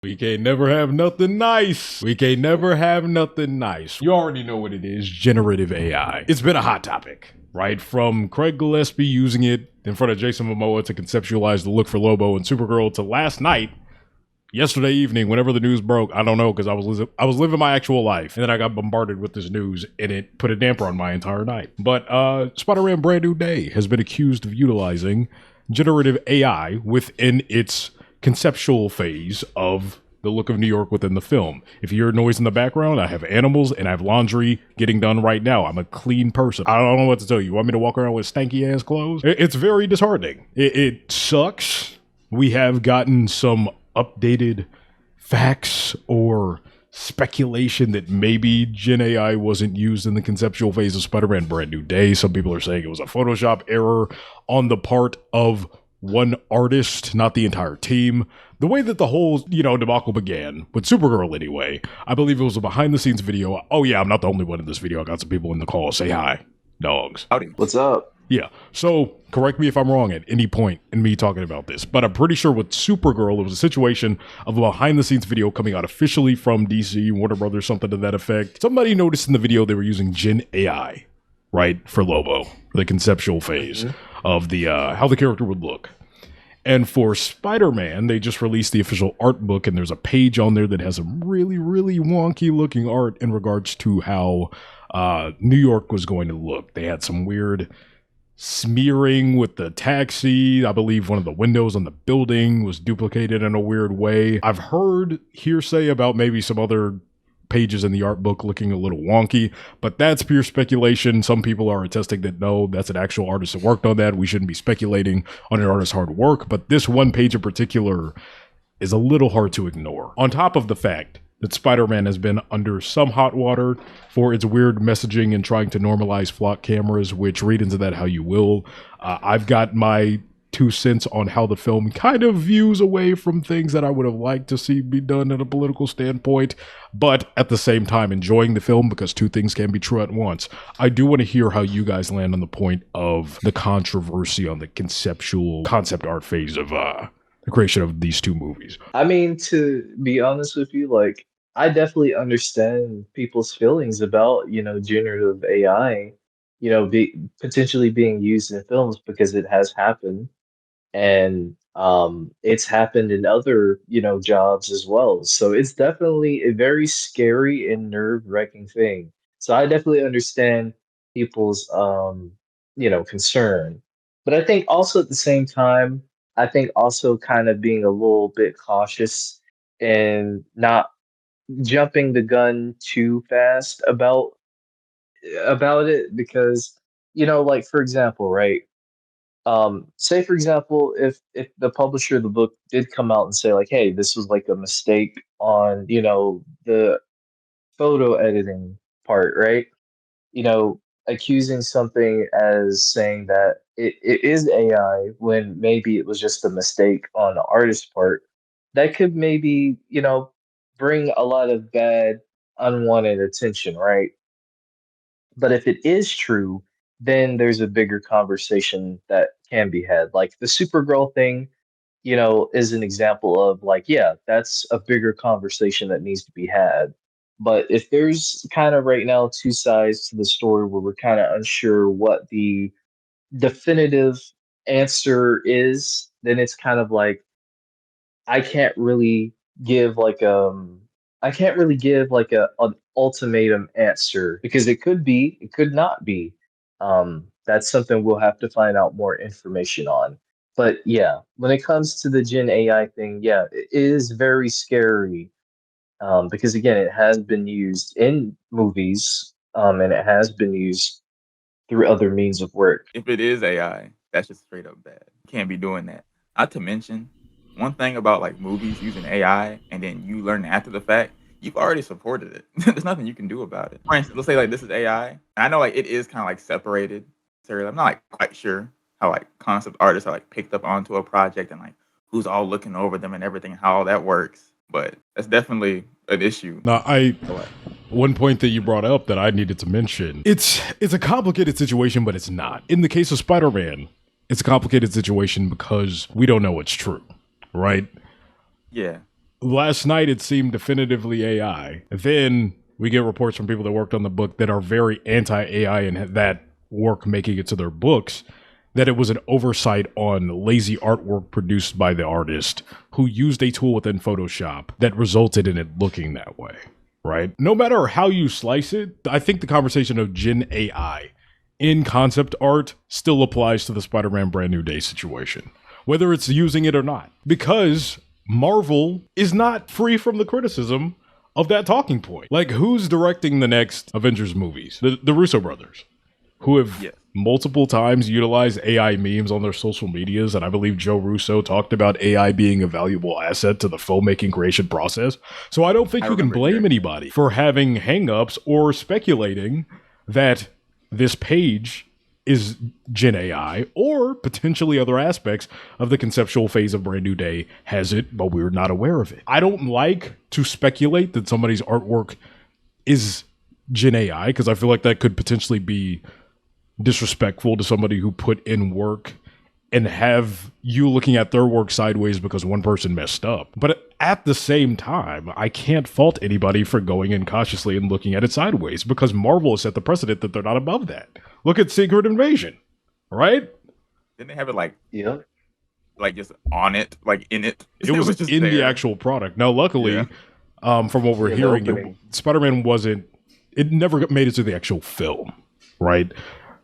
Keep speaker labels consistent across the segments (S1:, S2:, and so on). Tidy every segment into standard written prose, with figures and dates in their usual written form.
S1: We can't never have nothing nice. We can't never have nothing nice. You already know what it is, generative AI. It's been a hot topic, right? From Craig Gillespie using it in front of Jason Momoa to conceptualize the look for Lobo and Supergirl to last night, yesterday evening, whenever the news broke. I don't know, because I was living my actual life, and then I got bombarded with this news, and it put a damper on my entire night. But Spider-Man Brand New Day has been accused of utilizing generative AI within its conceptual phase of the look of New York within the film. If you hear noise in the background, I have animals and I have laundry getting done right now. I'm a clean person. I don't know what to tell you. You want me to walk around with stanky ass clothes? It's very disheartening. It sucks. We have gotten some updated facts or speculation that maybe Gen AI wasn't used in the conceptual phase of Spider-Man Brand New Day. Some people are saying it was a Photoshop error on the part of one artist, not the entire team. The way that the whole, debacle began, with Supergirl anyway, I believe it was a behind-the-scenes video. Oh yeah, I'm not the only one in this video. I got some people in the call. Say hi, dogs.
S2: Howdy.
S3: What's up?
S1: Yeah, so correct me if I'm wrong at any point in me talking about this, but I'm pretty sure with Supergirl, it was a situation of a behind-the-scenes video coming out officially from DC, Warner Brothers, something to that effect. Somebody noticed in the video they were using Gen AI, right, for Lobo, the conceptual phase of the how the character would look. And for Spider-Man, they just released the official art book, and there's a page on there that has some really, really wonky-looking art in regards to how New York was going to look. They had some weird smearing with the taxi. I believe one of the windows on the building was duplicated in a weird way. I've heard hearsay about maybe some other pages in the art book looking a little wonky, but that's pure speculation. Some people are attesting that no, that's an actual artist that worked on that. We shouldn't be speculating on an artist's hard work, but this one page in particular is a little hard to ignore. On top of the fact that Spider-Man has been under some hot water for its weird messaging and trying to normalize flock cameras, which read into that how you will. I've got my 2 cents on how the film kind of views away from things that I would have liked to see be done at a political standpoint, but at the same time enjoying the film because two things can be true at once. I do want to hear how you guys land on the point of the controversy on the concept art phase of the creation of these two movies.
S3: I mean, to be honest with you, like, I definitely understand people's feelings about, generative AI, potentially being used in films because it has happened. And it's happened in other, jobs as well. So it's definitely a very scary and nerve-wracking thing. So I definitely understand people's, concern. But I think also at the same time, I think also kind of being a little bit cautious and not jumping the gun too fast about it because like for example, right, say for example, if the publisher of the book did come out and say like, hey, this was like a mistake on the photo editing part, right, accusing something as saying that it is AI when maybe it was just a mistake on the artist's part, that could maybe bring a lot of bad unwanted attention, right? But if it is true, then there's a bigger conversation that can be had. Like the Supergirl thing, is an example of like, yeah, that's a bigger conversation that needs to be had. But if there's kind of right now two sides to the story where we're kind of unsure what the definitive answer is, then it's kind of like I can't really give like I can't really give like an ultimatum answer because it could be, it could not be. That's something we'll have to find out more information on. But yeah, when it comes to the Gen AI thing, yeah, it is very scary because again, it has been used in movies and it has been used through other means of work.
S2: If it is AI, that's just straight up bad. Can't be doing that. Not to mention, one thing about like movies using AI and then you learn after the fact, you've already supported it. There's nothing you can do about it. For instance, let's say like this is AI. And I know like it is kind of like separated. So I'm not like quite sure how like concept artists are like picked up onto a project and like who's all looking over them and everything, how all that works. But that's definitely an issue.
S1: Now, one point that you brought up that I needed to mention, it's a complicated situation, but it's not. In the case of Spider-Man, it's a complicated situation because we don't know what's true, right?
S2: Yeah.
S1: last night it seemed definitively AI. Then we get reports from people that worked on the book that are very anti-AI and that work making it to their books, that it was an oversight on lazy artwork produced by the artist who used a tool within Photoshop that resulted in it looking that way, right? No matter how you slice it, I think the conversation of Gen AI in concept art still applies to the Spider-Man Brand New Day situation, whether it's using it or not, because Marvel is not free from the criticism of that talking point. Like, who's directing the next Avengers movies? The Russo brothers, who have multiple times utilized AI memes on their social medias, and I believe Joe Russo talked about AI being a valuable asset to the filmmaking creation process. So I don't think you can blame anybody for having hangups or speculating that this page is Gen AI or potentially other aspects of the conceptual phase of Brand New Day has it, but we're not aware of it. I don't like to speculate that somebody's artwork is Gen AI because I feel like that could potentially be disrespectful to somebody who put in work and have you looking at their work sideways because one person messed up. But at the same time, I can't fault anybody for going in cautiously and looking at it sideways because Marvel has set the precedent that they're not above that. Look at Secret Invasion, right?
S2: Didn't they have it like just on it, like in it?
S1: It was just in the actual product. Now, luckily, from what we're hearing, Spider-Man it never made it to the actual film, right?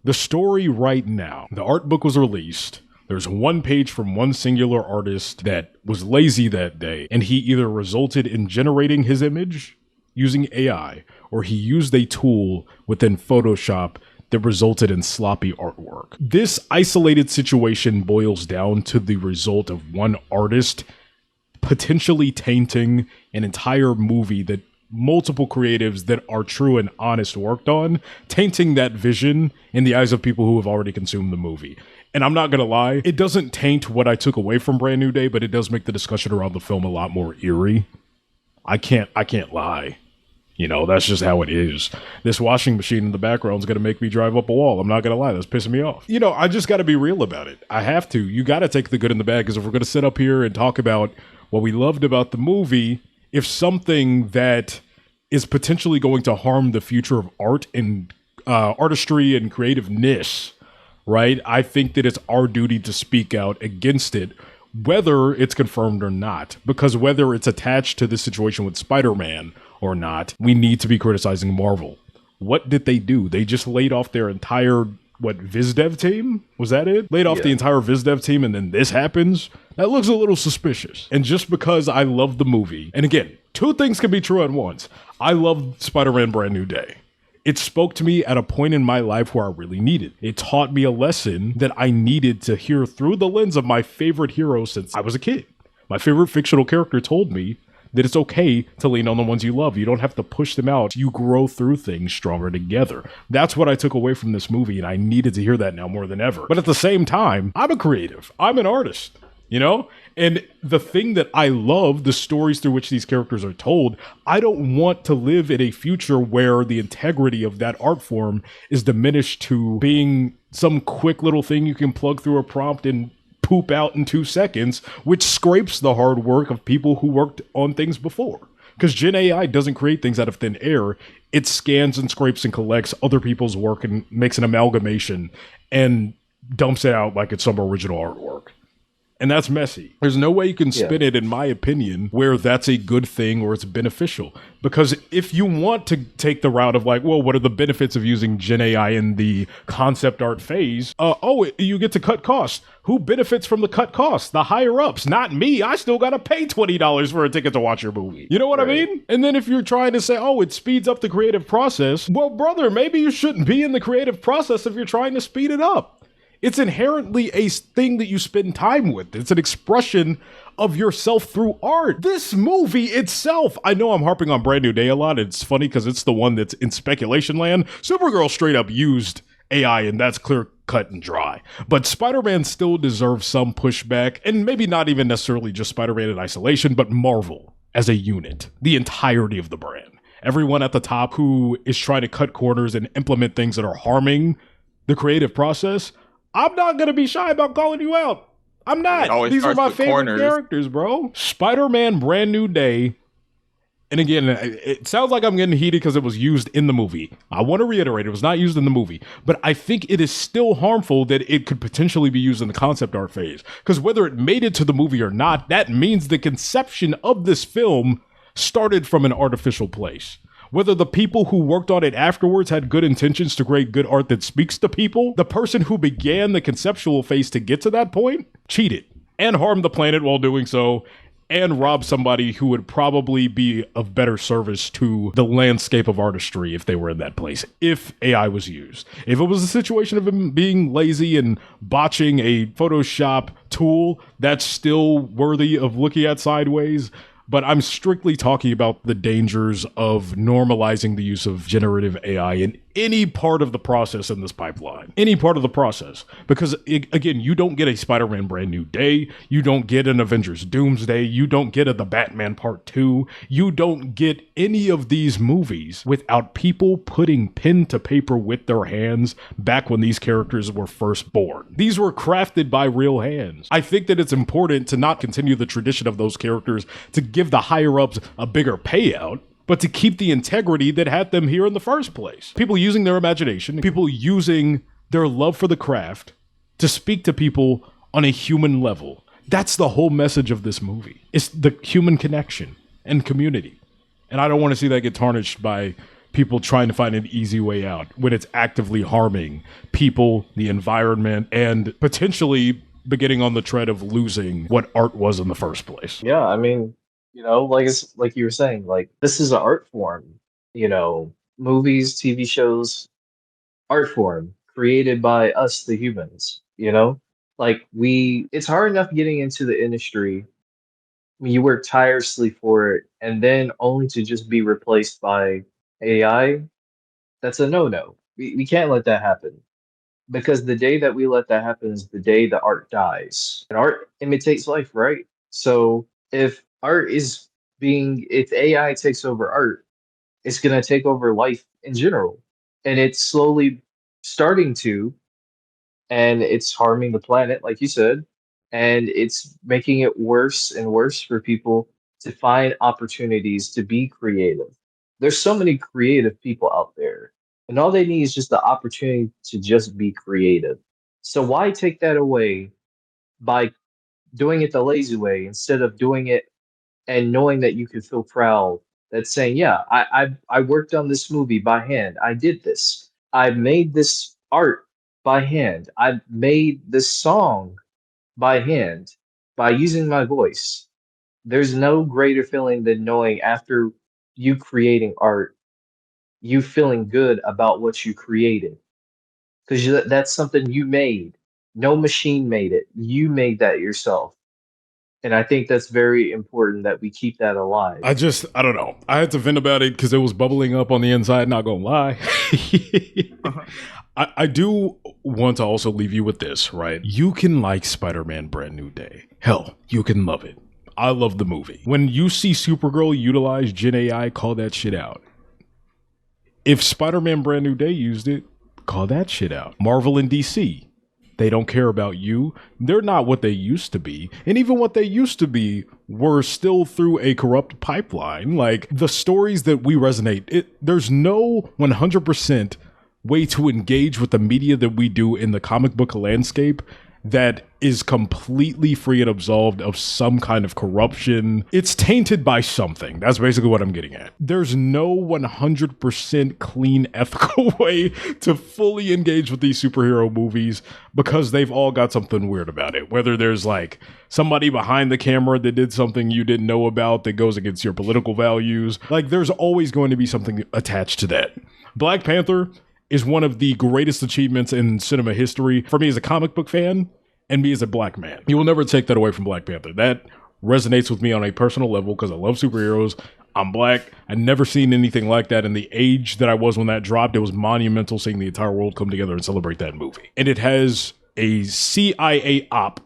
S1: The story right now, the art book was released. There's one page from one singular artist that was lazy that day, and he either resulted in generating his image using AI, or he used a tool within Photoshop that resulted in sloppy artwork. This isolated situation boils down to the result of one artist potentially tainting an entire movie that multiple creatives that are true and honest worked on, tainting that vision in the eyes of people who have already consumed the movie. And I'm not gonna lie, it doesn't taint what I took away from Brand New Day, but it does make the discussion around the film a lot more eerie. I can't lie. You know, that's just how it is. This washing machine in the background is going to make me drive up a wall. I'm not going to lie. That's pissing me off. You know, I just got to be real about it. I have to. You got to take the good and the bad, because if we're going to sit up here and talk about what we loved about the movie, if something that is potentially going to harm the future of art and artistry and creativeness, right? I think that it's our duty to speak out against it, whether it's confirmed or not, because whether it's attached to the situation with Spider-Man or not, we need to be criticizing Marvel. What did they do? They just laid off their entire, VizDev team? Was that it? Laid off the entire VizDev team and then this happens? That looks a little suspicious. And just because I love the movie, and again, two things can be true at once. I loved Spider-Man Brand New Day. It spoke to me at a point in my life where I really needed. It taught me a lesson that I needed to hear through the lens of my favorite hero since I was a kid. My favorite fictional character told me that it's okay to lean on the ones you love. You don't have to push them out. You grow through things stronger together. That's what I took away from this movie, and I needed to hear that now more than ever. But at the same time, I'm a creative. I'm an artist, you know? And the thing that I love, the stories through which these characters are told, I don't want to live in a future where the integrity of that art form is diminished to being some quick little thing you can plug through a prompt and poop out in 2 seconds, which scrapes the hard work of people who worked on things before. Because Gen AI doesn't create things out of thin air. It scans and scrapes and collects other people's work and makes an amalgamation and dumps it out like it's some original artwork. And that's messy. There's no way you can spin it, in my opinion, where that's a good thing or it's beneficial. Because if you want to take the route of what are the benefits of using Gen AI in the concept art phase? You get to cut costs. Who benefits from the cut costs? The higher ups, not me. I still got to pay $20 for a ticket to watch your movie. You know what I mean? And then if you're trying to say, it speeds up the creative process. Well, brother, maybe you shouldn't be in the creative process if you're trying to speed it up. It's inherently a thing that you spend time with. It's an expression of yourself through art. This movie itself, I know I'm harping on Brand New Day a lot. It's funny because it's the one that's in speculation land. Supergirl straight up used AI, and that's clear cut and dry. But Spider-Man still deserves some pushback, and maybe not even necessarily just Spider-Man in isolation, but Marvel as a unit, the entirety of the brand. Everyone at the top who is trying to cut corners and implement things that are harming the creative process, I'm not going to be shy about calling you out. I'm
S2: It
S1: not.
S2: always
S1: These are
S2: starts
S1: my
S2: with
S1: favorite
S2: corners.
S1: characters, bro. Spider-Man Brand New Day. And again, it sounds like I'm getting heated because it was used in the movie. I want to reiterate, it was not used in the movie. But I think it is still harmful that it could potentially be used in the concept art phase. Because whether it made it to the movie or not, that means the conception of this film started from an artificial place. Whether the people who worked on it afterwards had good intentions to create good art that speaks to people, the person who began the conceptual phase to get to that point cheated and harmed the planet while doing so, and rob somebody who would probably be of better service to the landscape of artistry if they were in that place, if AI was used. If it was a situation of him being lazy and botching a Photoshop tool, that's still worthy of looking at sideways. But I'm strictly talking about the dangers of normalizing the use of generative AI in any part of the process in this pipeline. Any part of the process. Because, again, you don't get a Spider-Man Brand New Day. You don't get an Avengers Doomsday. You don't get The Batman Part 2. You don't get any of these movies without people putting pen to paper with their hands back when these characters were first born. These were crafted by real hands. I think that it's important to not continue the tradition of those characters to give the higher-ups a bigger payout, but to keep the integrity that had them here in the first place. People using their imagination, people using their love for the craft to speak to people on a human level. That's the whole message of this movie. It's the human connection and community. And I don't want to see that get tarnished by people trying to find an easy way out when it's actively harming people, the environment, and potentially beginning on the tread of losing what art was in the first place.
S3: Yeah, I mean, like it's like you were saying, like this is an art form. Movies, TV shows, art form created by us, the humans. Like it's hard enough getting into the industry. I mean, you work tirelessly for it, and then only to just be replaced by AI. That's a no-no. We can't let that happen because the day that we let that happen is the day the art dies. And art imitates life, right? So if AI takes over art, it's going to take over life in general. And it's slowly starting to, and it's harming the planet, like you said, and it's making it worse and worse for people to find opportunities to be creative. There's so many creative people out there, and all they need is just the opportunity to just be creative. So why take that away by doing it the lazy way instead of doing it and knowing that you can feel proud that saying, yeah, I worked on this movie by hand. I did this. I made this art by hand. I made this song by hand by using my voice. There's no greater feeling than knowing after you creating art, you feeling good about what you created. Because that's something you made. No machine made it. You made that yourself. And I think that's very important that we keep that alive.
S1: I don't know. I had to vent about it because it was bubbling up on the inside, not gonna lie. I do want to also leave you with this, right? You can like Spider-Man Brand New Day. Hell, you can love it. I love the movie. When you see Supergirl utilize Gen AI, call that shit out. If Spider-Man Brand New Day used it, call that shit out. Marvel and DC, they don't care about you. They're not what they used to be. And even what they used to be were still through a corrupt pipeline. Like, the stories that we resonate, there's no 100% way to engage with the media that we do in the comic book landscape that is completely free and absolved of some kind of corruption. It's tainted by something. That's basically what I'm getting at. There's no 100% clean, ethical way to fully engage with these superhero movies because they've all got something weird about it. Whether there's like somebody behind the camera that did something you didn't know about that goes against your political values. Like, there's always going to be something attached to that. Black Panther is one of the greatest achievements in cinema history for me as a comic book fan and me as a black man. You will never take that away from Black Panther. That resonates with me on a personal level because I love superheroes. I'm black. I've never seen anything like that. In the age that I was when that dropped, it was monumental seeing the entire world come together and celebrate that movie. And it has a CIA op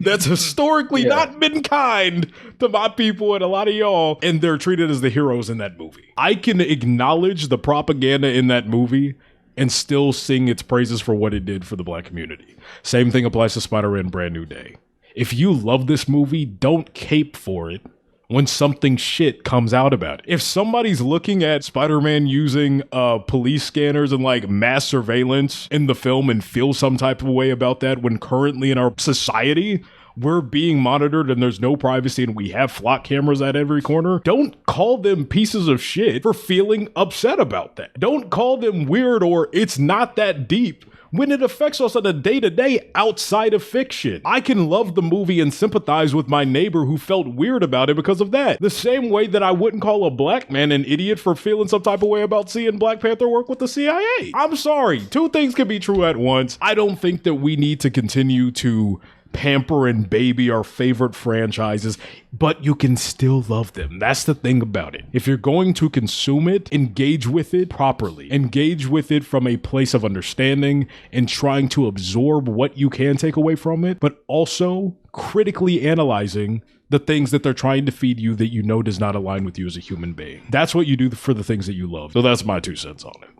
S1: that's historically not been kind to my people and a lot of y'all, and they're treated as the heroes in that movie. I can acknowledge the propaganda in that movie and still sing its praises for what it did for the black community. Same thing applies to Spider-Man Brand New Day. If you love this movie, don't cape for it when something shit comes out about it. If somebody's looking at Spider-Man using police scanners and like mass surveillance in the film and feel some type of way about that when currently in our society, we're being monitored and there's no privacy and we have flock cameras at every corner, don't call them pieces of shit for feeling upset about that. Don't call them weird or it's not that deep when it affects us on a day-to-day outside of fiction. I can love the movie and sympathize with my neighbor who felt weird about it because of that. The same way that I wouldn't call a black man an idiot for feeling some type of way about seeing Black Panther work with the CIA. I'm sorry, two things can be true at once. I don't think that we need to continue to pamper and baby our favorite franchises, but you can still love them. That's the thing about it. If you're going to consume it, engage with it properly. Engage with it from a place of understanding and trying to absorb what you can take away from it, but also critically analyzing the things that they're trying to feed you that you know does not align with you as a human being. That's what you do for the things that you love. So that's my 2 cents on it.